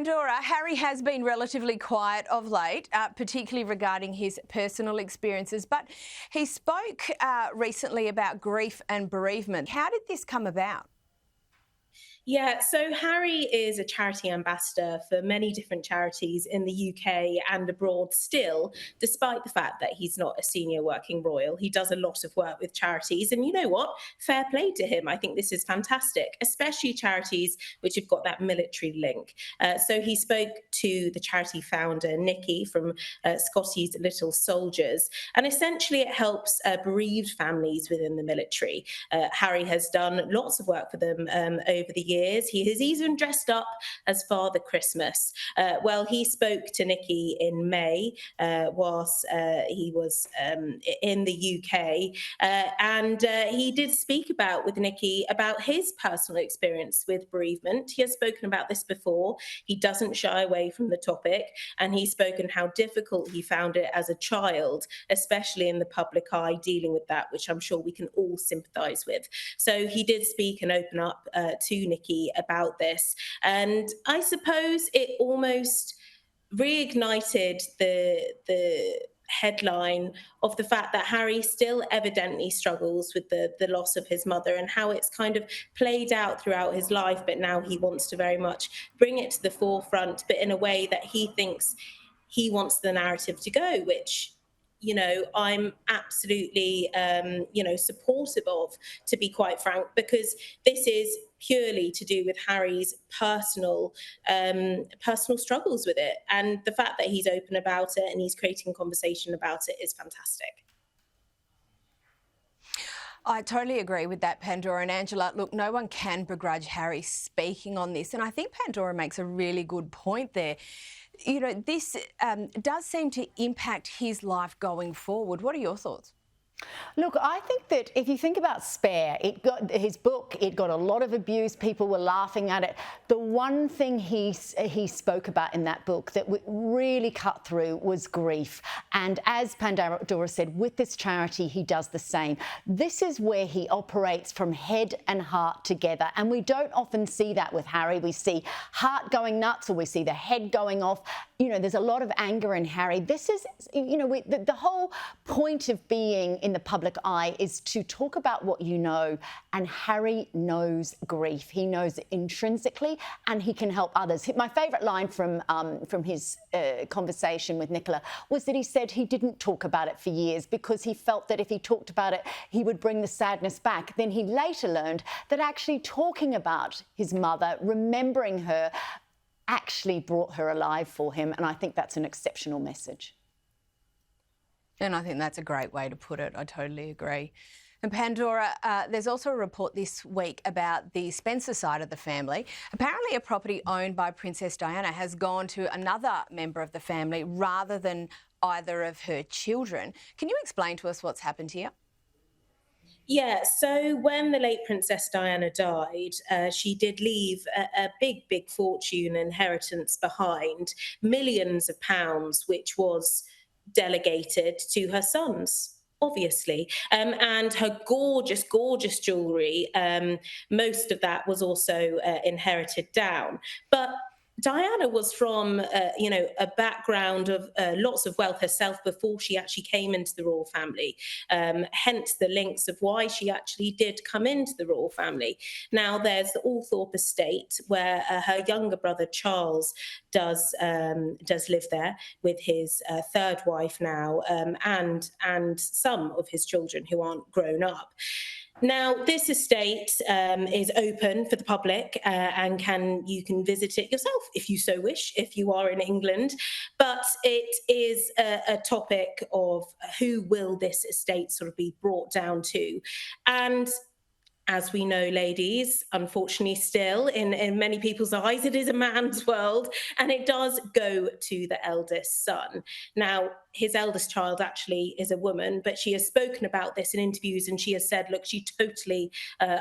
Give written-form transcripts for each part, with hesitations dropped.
Pandora, Harry has been relatively quiet of late, particularly regarding his personal experiences, but he spoke recently about grief and bereavement. How did this come about? Yeah, so Harry is a charity ambassador for many different charities in the UK and abroad still, despite the fact that he's not a senior working royal. He does a lot of work with charities, and you know what? Fair play to him. I think this is fantastic, especially charities which have got that military link. So he spoke to the charity founder, Nikki, from Scotty's Little Soldiers, and essentially it helps bereaved families within the military. Harry has done lots of work for them over the years. He has even dressed up as Father Christmas. Well, he spoke to Nikki in May whilst he was in the UK, and he did speak with Nikki about his personal experience with bereavement. He has spoken about this before. He doesn't shy away from the topic, and he's spoken how difficult he found it as a child, especially in the public eye, dealing with that, which I'm sure we can all sympathise with. So he did speak and open up to Nikki about this. And I suppose it almost reignited the headline of the fact that Harry still evidently struggles with the loss of his mother and how it's kind of played out throughout his life, but now he wants to very much bring it to the forefront, but in a way that he thinks he wants the narrative to go, which I'm absolutely, supportive of, to be quite frank, because this is purely to do with Harry's personal struggles with it. And the fact that he's open about it and he's creating conversation about it is fantastic. I totally agree with that, Pandora and Angela. Look, no one can begrudge Harry speaking on this. And I think Pandora makes a really good point there. This does seem to impact his life going forward. What are your thoughts? Look, I think that if you think about Spare, his book, it got a lot of abuse. People were laughing at it. The one thing he spoke about in that book that really cut through was grief. And as Pandora said, with this charity, he does the same. This is where he operates from head and heart together. And we don't often see that with Harry. We see heart going nuts, or we see the head going off. There's a lot of anger in Harry. This is, the whole point of being in the public eye is to talk about what you know, and Harry knows grief. He knows it intrinsically, and he can help others. My favourite line from his conversation with Nicola was that he said he didn't talk about it for years because he felt that if he talked about it, he would bring the sadness back. Then he later learned that actually talking about his mother, remembering her, actually brought her alive for him, and I think that's an exceptional message. And I think that's a great way to put it. I totally agree. And Pandora, there's also a report this week about the Spencer side of the family. Apparently a property owned by Princess Diana has gone to another member of the family rather than either of her children. Can you explain to us what's happened here? Yeah, so when the late Princess Diana died, she did leave a big fortune inheritance behind, millions of pounds, which was delegated to her sons, obviously, and her gorgeous jewellery. Most of that was also inherited down. But Diana was from, a background of lots of wealth herself before she actually came into the royal family. Hence the links of why she actually did come into the royal family. Now there's the Althorpe estate where her younger brother Charles does live there with his third wife now, and some of his children who aren't grown up. Now, this estate is open for the public, and you can visit it yourself if you so wish, if you are in England. But it is a topic of who will this estate sort of be brought down to. And as we know, ladies, unfortunately still, in many people's eyes, it is a man's world, and it does go to the eldest son. Now, his eldest child actually is a woman, but she has spoken about this in interviews, and she has said, look, she totally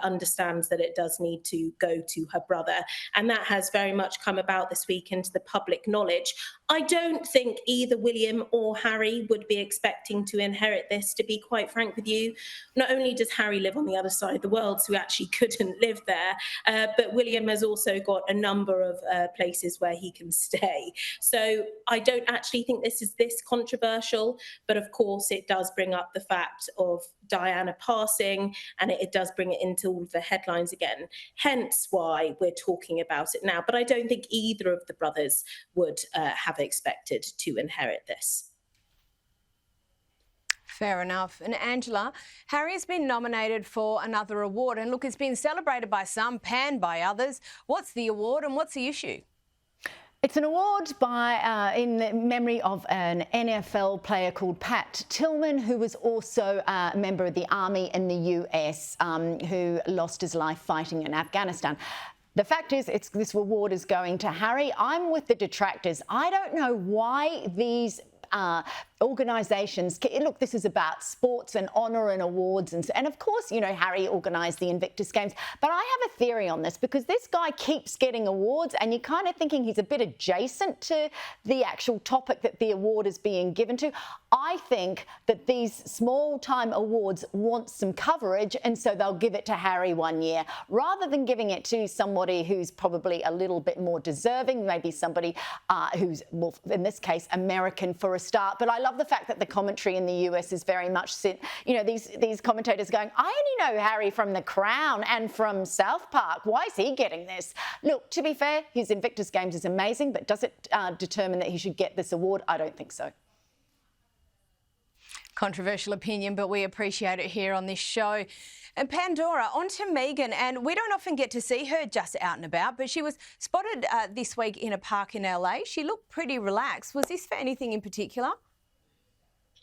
understands that it does need to go to her brother. And that has very much come about this week into the public knowledge. I don't think either William or Harry would be expecting to inherit this, to be quite frank with you. Not only does Harry live on the other side of the world, childs who actually couldn't live there. But William has also got a number of places where he can stay. So I don't actually think this is this controversial, but of course it does bring up the fact of Diana passing, and it does bring it into all the headlines again, hence why we're talking about it now. But I don't think either of the brothers would have expected to inherit this. Fair enough. And Angela, Harry has been nominated for another award, and look, it's been celebrated by some, panned by others. What's the award and what's the issue? It's an award in memory of an NFL player called Pat Tillman, who was also a member of the Army in the US, who lost his life fighting in Afghanistan. The fact is, this award is going to Harry. I'm with the detractors. I don't know why these organisations, look, this is about sports and honour and awards, and of course, you know, Harry organised the Invictus Games, but I have a theory on this, because this guy keeps getting awards and you're kind of thinking he's a bit adjacent to the actual topic that the award is being given to. I think that these small-time awards want some coverage, and so they'll give it to Harry one year, rather than giving it to somebody who's probably a little bit more deserving, maybe somebody who's, well, in this case, American for a start. But I love the fact that the commentary in the US is very much, you know, these commentators going, I only know Harry from The Crown and from South Park. Why is he getting this? Look, to be fair, his Invictus Games is amazing, but does it determine that he should get this award? I don't think so. Controversial opinion, but we appreciate it here on this show. And Pandora, on to Meghan, and we don't often get to see her just out and about, but she was spotted this week in a park in LA. She looked pretty relaxed. Was this for anything in particular?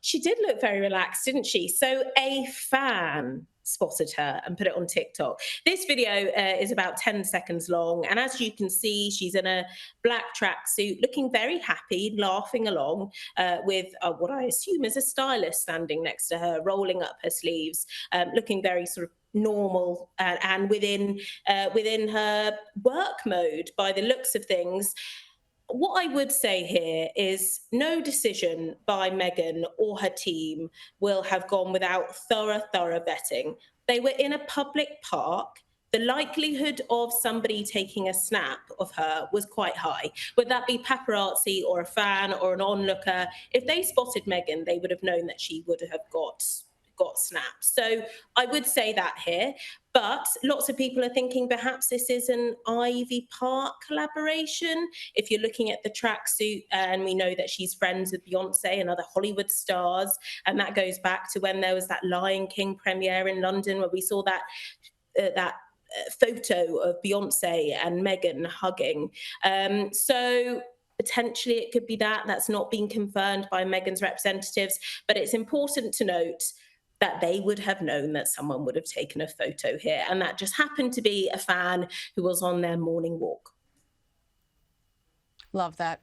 She did look very relaxed, didn't she? So a fan spotted her and put it on TikTok. This video is about 10 seconds long, and as you can see, she's in a black tracksuit, looking very happy, laughing along with what I assume is a stylist standing next to her, rolling up her sleeves, looking very sort of normal and within her work mode by the looks of things. What I would say here is no decision by Meghan or her team will have gone without thorough vetting. They were in a public park. The likelihood of somebody taking a snap of her was quite high. Would that be paparazzi or a fan or an onlooker? If they spotted Meghan, they would have known that she would have got snapped. So I would say that here. But lots of people are thinking perhaps this is an Ivy Park collaboration. If you're looking at the tracksuit, and we know that she's friends with Beyonce and other Hollywood stars, and that goes back to when there was that Lion King premiere in London, where we saw that photo of Beyonce and Meghan hugging. So potentially it could be that. That's not been confirmed by Meghan's representatives, but it's important to note that they would have known that someone would have taken a photo here, and that just happened to be a fan who was on their morning walk. Love that.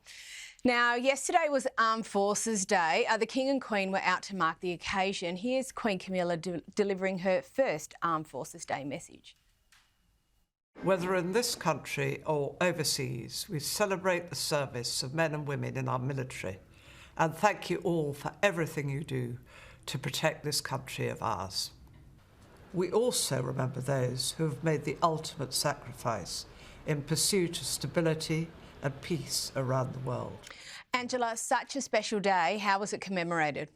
Now, yesterday was Armed Forces Day. The King and Queen were out to mark the occasion. Here's Queen Camilla delivering her first Armed Forces Day message. Whether in this country or overseas, we celebrate the service of men and women in our military, and thank you all for everything you do to protect this country of ours. We also remember those who have made the ultimate sacrifice in pursuit of stability and peace around the world. Angela, such a special day. How was it commemorated?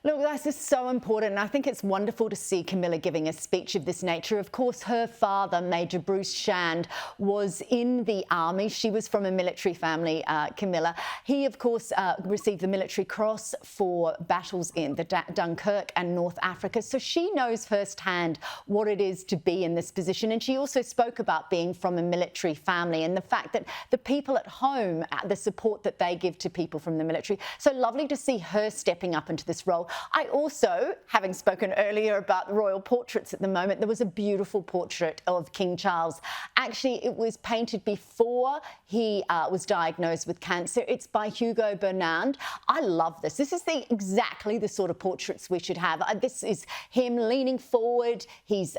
Look, this is so important, and I think it's wonderful to see Camilla giving a speech of this nature. Of course, her father, Major Bruce Shand, was in the army. She was from a military family, Camilla. He, of course, received the Military Cross for battles in the Dunkirk and North Africa, so she knows firsthand what it is to be in this position. And she also spoke about being from a military family and the fact that the people at home, the support that they give to people from the military. So lovely to see her stepping up into this role. I also, having spoken earlier about royal portraits at the moment, there was a beautiful portrait of King Charles. Actually, it was painted before he was diagnosed with cancer. It's by Hugo Bernard. I love this. This is exactly the sort of portraits we should have. This is him leaning forward. He's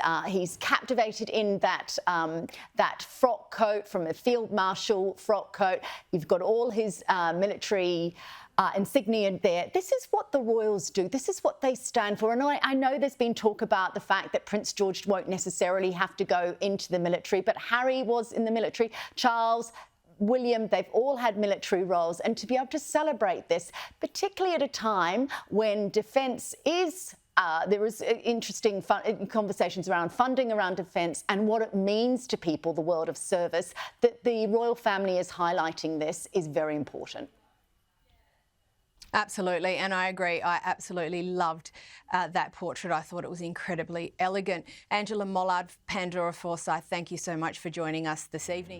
captivated in that frock coat from a field marshal frock coat. You've got all his military insignia there. This is what the royals do. This is what they stand for. And I know there's been talk about the fact that Prince George won't necessarily have to go into the military, but Harry was in the military, Charles, William, they've all had military roles. And to be able to celebrate this, particularly at a time when defence is there is interesting conversations around funding around defence and what it means to people, the world of service, that the royal family is highlighting this is very important. Absolutely, and I agree. I absolutely loved that portrait. I thought it was incredibly elegant. Angela Mollard, Pandora Forsyth, thank you so much for joining us this evening.